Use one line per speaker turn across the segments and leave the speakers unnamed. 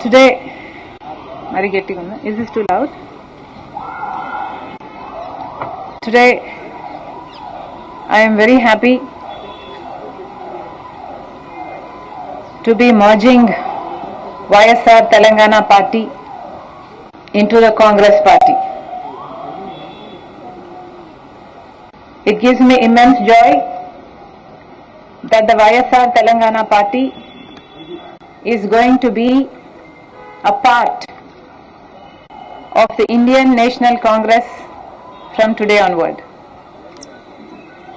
Today, is this too loud? Today, I am very happy to be merging YSR Telangana Party into the Congress Party. It gives me immense joy that the YSR Telangana Party is going to be a part of the Indian National Congress from today onward.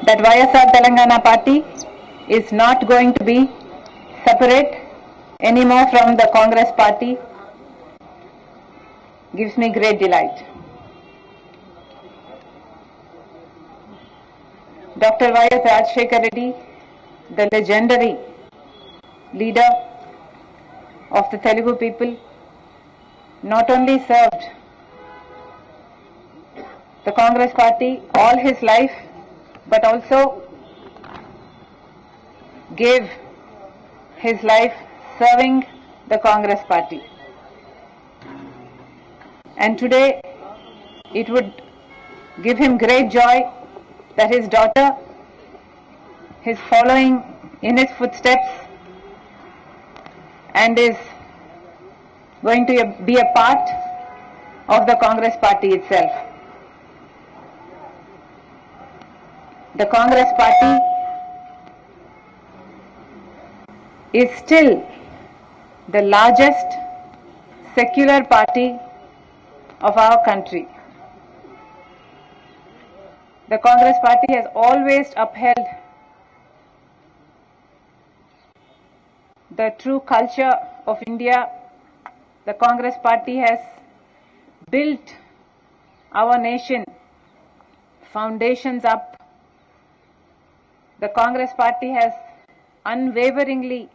That YSR Telangana Party is not going to be separate anymore from the Congress Party gives me great delight. Dr. Y.S. Rajshekar Reddy, the legendary leader of the Telugu people, not only served the Congress Party all his life, but also gave his life serving the Congress Party. And today it would give him great joy that his daughter is following in his footsteps and is going to be a part of the Congress Party itself. The Congress Party is still the largest secular party of our country. The Congress Party has always upheld the true culture of India. The Congress Party has built our nation foundations up. The Congress Party has unwaveringly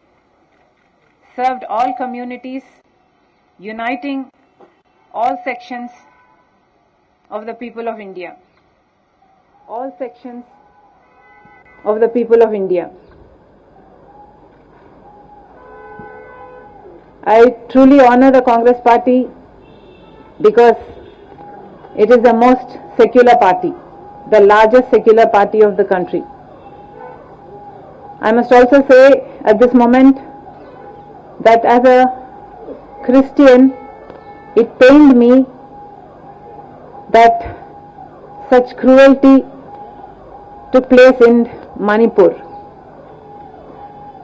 served all communities, uniting all sections of the people of India. All sections of the people of India. I truly honor the Congress Party because it is the most secular party, the largest secular party of the country. I must also say at this moment that as a Christian, it pained me that such cruelty took place in Manipur.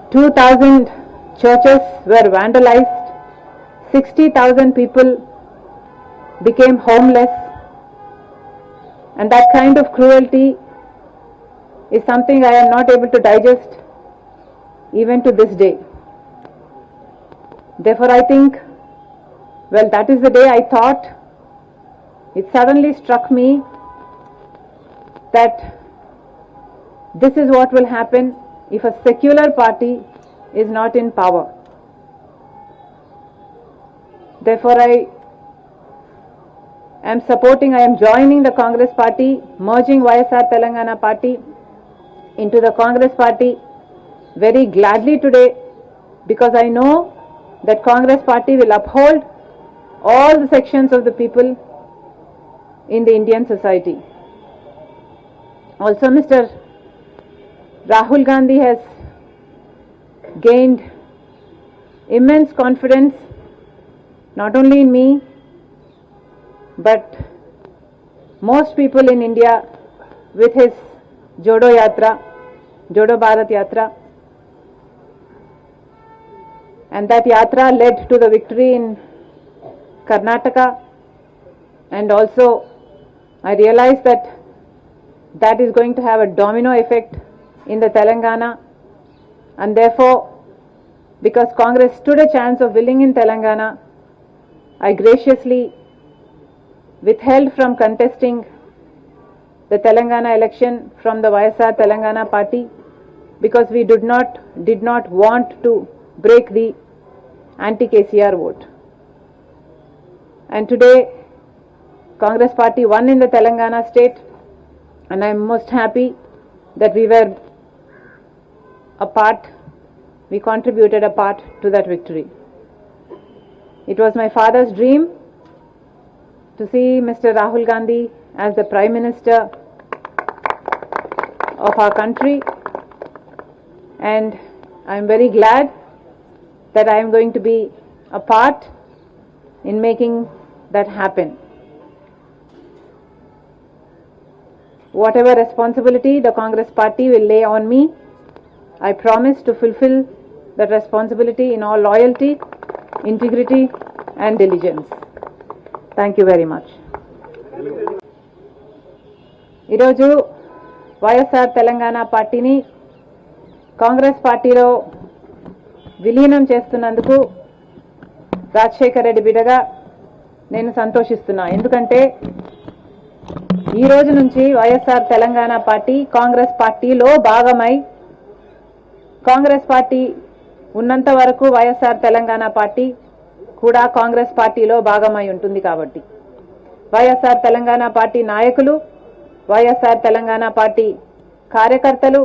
2,000 churches were vandalized, 60,000 people became homeless, and that kind of cruelty is something I am not able to digest even to this day. Therefore, I think, well, that is the day I thought, it suddenly struck me that this is what will happen if a secular party is not in power. Therefore, I am joining the Congress Party, merging YSR Telangana Party into the Congress Party very gladly today, because I know that Congress Party will uphold all the sections of the people in the Indian society. Also, Mr. Rahul Gandhi has gained immense confidence not only in me, but most people in India with his Jodo Yatra, Jodo Bharat Yatra. And that yatra led to the victory in Karnataka, and also I realized that that is going to have a domino effect in the Telangana, and therefore, because Congress stood a chance of winning in Telangana, I graciously withheld from contesting the Telangana election from the YSR Telangana Party, because we did not want to break the anti-KCR vote. And today, Congress Party won in the Telangana state, and I am most happy that we contributed a part to that victory. It was my father's dream to see Mr. Rahul Gandhi as the Prime Minister of our country, and I am very glad that I am going to be a part in making that happen. Whatever responsibility the Congress party will lay on me, I promise to fulfill that responsibility in all loyalty, integrity and diligence. Thank you very much. ఈరోజు వైఎస్ఆర్ తెలంగాణ పార్టీని కాంగ్రెస్ పార్టీలో విలీనం చేస్తున్నందుకు రాజశేఖర్ రెడ్డి బిడ్డగా నేను సంతోషిస్తున్నా. ఎందుకంటే ఈ రోజు నుంచి వైఎస్ఆర్ తెలంగాణ పార్టీ కాంగ్రెస్ పార్టీలో భాగమై, కాంగ్రెస్ పార్టీ ఉన్నంత వరకు వైఎస్ఆర్ తెలంగాణ పార్టీ కూడా కాంగ్రెస్ పార్టీలో భాగమై ఉంటుంది. కాబట్టి వైఎస్ఆర్ తెలంగాణ పార్టీ నాయకులు, వైఎస్ఆర్ తెలంగాణ పార్టీ కార్యకర్తలు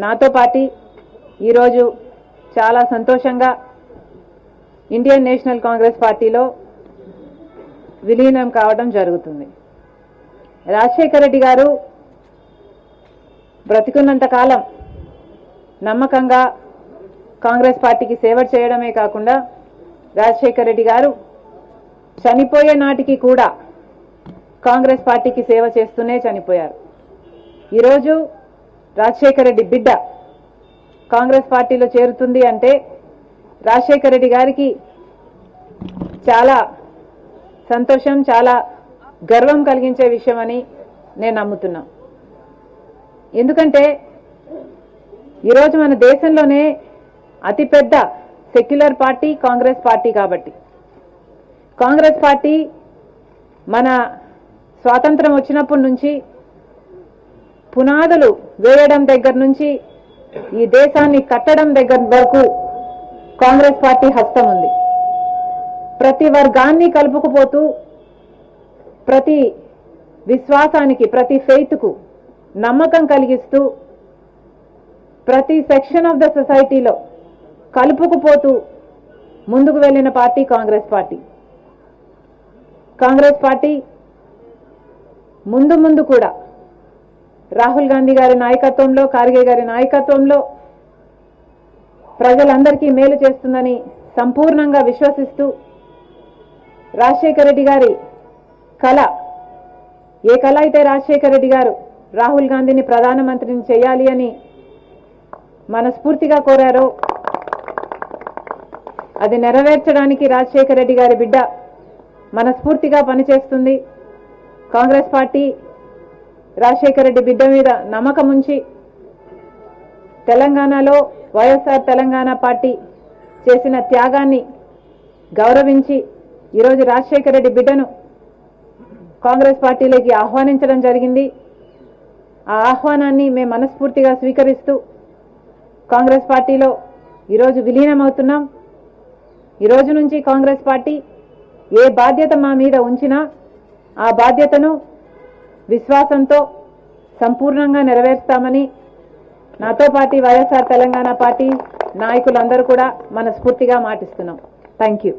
నాతో పాటు ఈరోజు చాలా సంతోషంగా ఇండియన్ నేషనల్ కాంగ్రెస్ పార్టీలో విలీనం కావడం జరుగుతుంది. రాజశేఖర్ రెడ్డి గారు బ్రతికున్నంత కాలం నమ్మకంగా కాంగ్రెస్ పార్టీకి సేవ చేయడమే కాకుండా రాజశేఖర్ రెడ్డి గారు చనిపోయే నాటికి కూడా కాంగ్రెస్ పార్టీకి సేవ చేస్తూనే చనిపోయారు. ఈరోజు రాజశేఖర్ రెడ్డి బిడ్డ కాంగ్రెస్ పార్టీలో చేరుతుంది అంటే రాజశేఖర్ రెడ్డి గారికి చాలా సంతోషం, చాలా గర్వం కలిగించే విషయం అని నేను నమ్ముతున్నా. ఎందుకంటే ఈరోజు మన దేశంలోనే అతిపెద్ద సెక్యులర్ పార్టీ కాంగ్రెస్ పార్టీ. కాబట్టి కాంగ్రెస్ పార్టీ మన స్వాతంత్రం వచ్చినప్పటి నుంచి పునాదులు వేయడం దగ్గర నుంచి ఈ దేశాన్ని కట్టడం దగ్గర వరకు కాంగ్రెస్ పార్టీ హస్తం ఉంది. ప్రతి వర్గాన్ని కలుపుకుపోతూ, ప్రతి విశ్వాసానికి, ప్రతి ఫెయిత్కు నమ్మకం కలిగిస్తూ, ప్రతి సెక్షన్ ఆఫ్ ద సొసైటీలో కలుపుకుపోతూ ముందుకు వెళ్ళిన party Congress party. Congress party ముందు కూడా రాహుల్ గాంధీ గారి నాయకత్వంలో, ఖార్గే గారి నాయకత్వంలో ప్రజలందరికీ మేలు చేస్తుందని సంపూర్ణంగా విశ్వసిస్తూ, రాజశేఖర్ రెడ్డి గారి కళ, ఏ కళ అయితే రాజశేఖర్ రెడ్డి గారు రాహుల్ గాంధీని ప్రధానమంత్రిని చేయాలి అని మనస్ఫూర్తిగా కోరారో అది నెరవేర్చడానికి రాజశేఖర్ రెడ్డి గారి బిడ్డ మనస్ఫూర్తిగా పనిచేస్తుంది. కాంగ్రెస్ పార్టీ రాజశేఖర్ రెడ్డి బిడ్డ మీద నమ్మకం ఉంచి తెలంగాణలో వైఎస్ఆర్ తెలంగాణ పార్టీ చేసిన త్యాగాన్ని గౌరవించి ఈరోజు రాజశేఖర్ రెడ్డి బిడ్డను కాంగ్రెస్ పార్టీలోకి ఆహ్వానించడం జరిగింది. ఆ ఆహ్వానాన్ని మేము మనస్ఫూర్తిగా స్వీకరిస్తూ కాంగ్రెస్ పార్టీలో ఈరోజు విలీనమవుతున్నాం. ఈరోజు నుంచి కాంగ్రెస్ పార్టీ ఏ బాధ్యత మా మీద ఉంచినా ఆ బాధ్యతను విశ్వాసంతో సంపూర్ణంగా నెరవేర్స్తామని నాతో పాటు వైఎస్ఆర్ తెలంగాణ పార్టీ నాయకులందరూ కూడా మనస్ఫూర్తిగా మాటిస్తున్నాం. Thank you.